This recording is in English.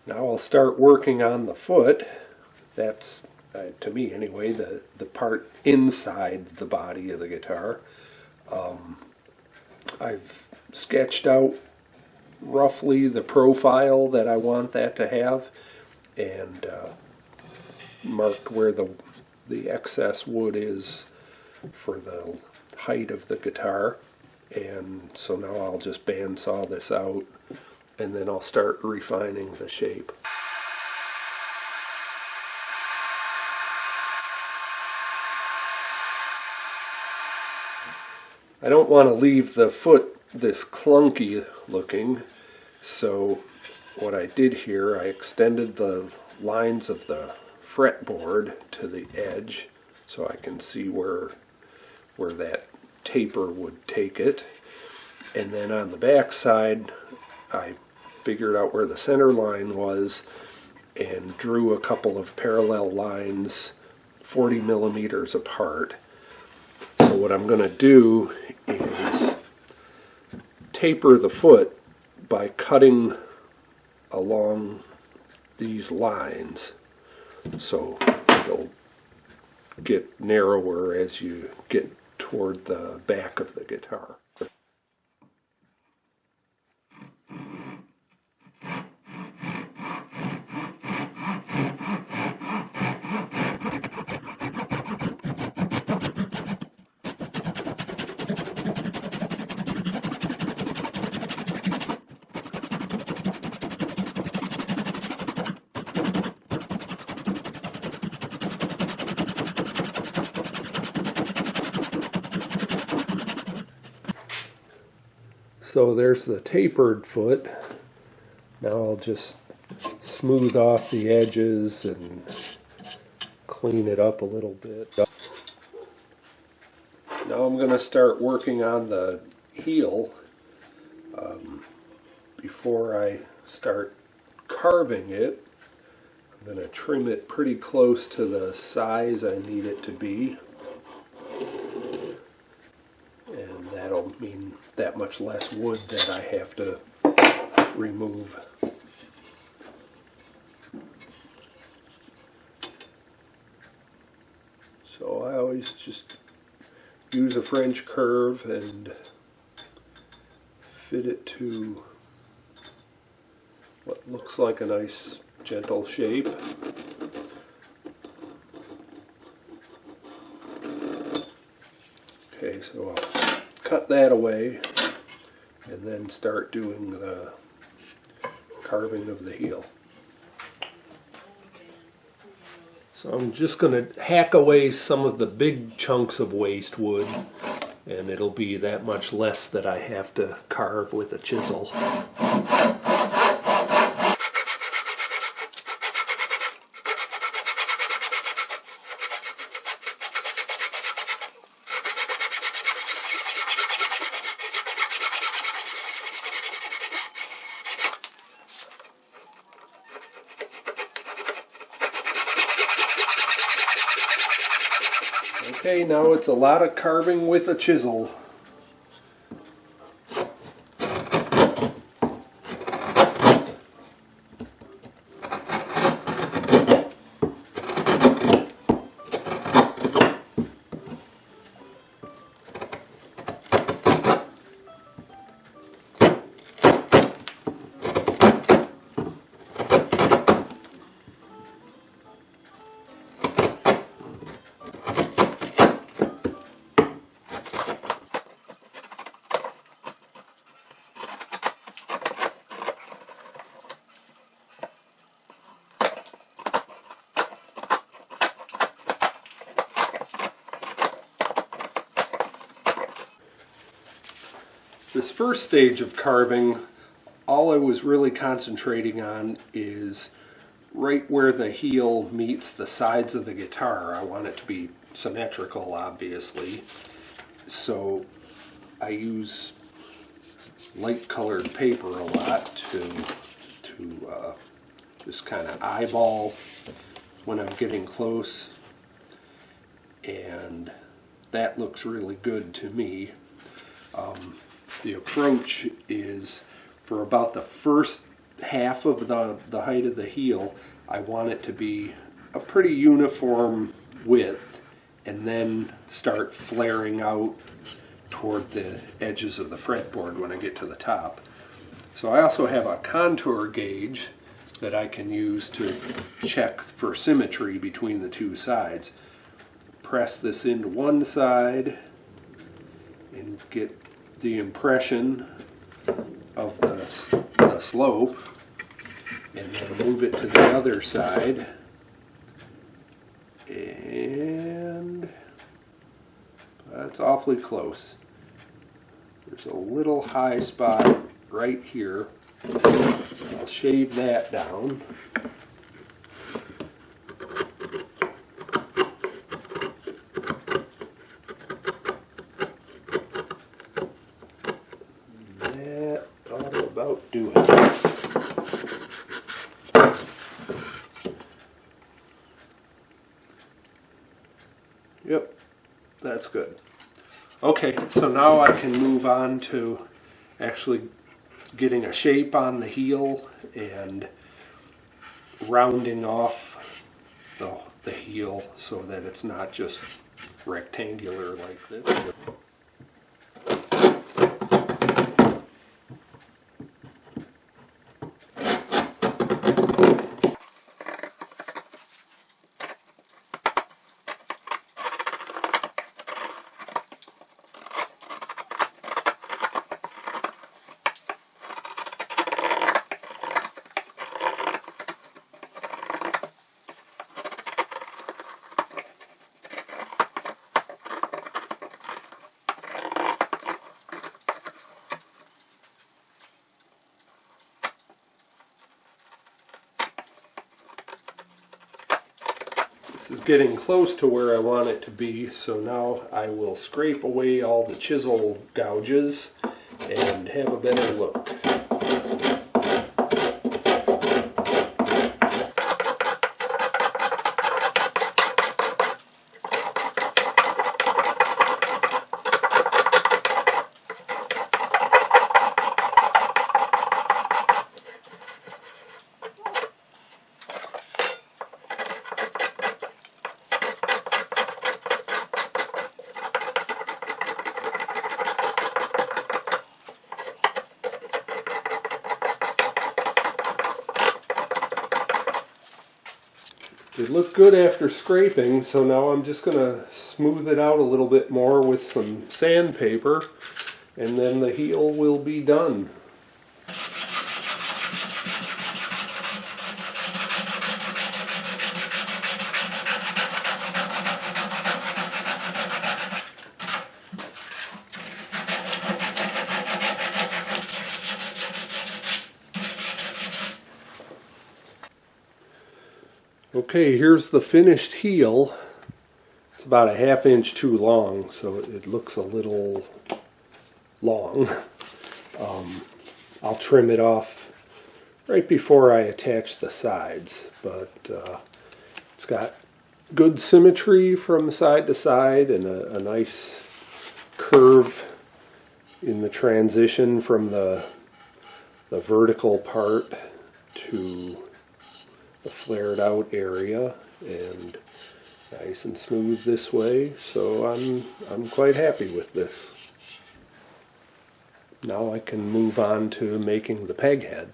Now I'll start working on the foot. That's, to me anyway, the part inside the body of the guitar. I've sketched out roughly the profile that I want that to have, and marked where the excess wood is for the height of the guitar. And so now I'll just bandsaw this out, and then I'll start refining the shape. I don't want to leave the foot this clunky looking, so what I did here, I extended the lines of the fretboard to the edge so I can see where that taper would take it. And then on the back side, I figured out where the center line was and drew a couple of parallel lines 40 millimeters apart. So what I'm going to do is taper the foot by cutting along these lines, so it'll get narrower as you get toward the back of the guitar. So there's the tapered foot. Now I'll just smooth off the edges and clean it up a little bit. Now I'm going to start working on the heel. Before I start carving it, I'm going to trim it pretty close to the size I need it to be. And that'll mean that much less wood that I have to remove. So I always just use a French curve and fit it to what looks like a nice gentle shape. Okay, so I'll cut that away and then start doing the carving of the heel. So I'm just going to hack away some of the big chunks of waste wood, and it'll be that much less that I have to carve with a chisel. Okay, now it's a lot of carving with a chisel. This first stage of carving, all I was really concentrating on is right where the heel meets the sides of the guitar. I want it to be symmetrical, obviously. So I use light colored paper a lot to just kind of eyeball when I'm getting close, and that looks really good to me. The approach is for about the first half of the height of the heel, I want it to be a pretty uniform width, and then start flaring out toward the edges of the fretboard when I get to the top. So I also have a contour gauge that I can use to check for symmetry between the two sides. Press this into one side and get the impression of the slope, and then move it to the other side, and that's awfully close. There's a little high spot right here, so I'll shave that down. That ought to about do it. Yep, that's good. Okay, so now I can move on to actually getting a shape on the heel and rounding off the heel so that it's not just rectangular like this. This is getting close to where I want it to be, so now I will scrape away all the chisel gouges and have a better look. It looked good after scraping, so now I'm just going to smooth it out a little bit more with some sandpaper, and then the heel will be done. Okay, here's the finished heel. It's about a ½ inch too long, so it looks a little long. I'll trim it off right before I attach the sides, but it's got good symmetry from side to side and a nice curve in the transition from the vertical part to the flared out area, and nice and smooth this way, so I'm quite happy with this. Now I can move on to making the peg head.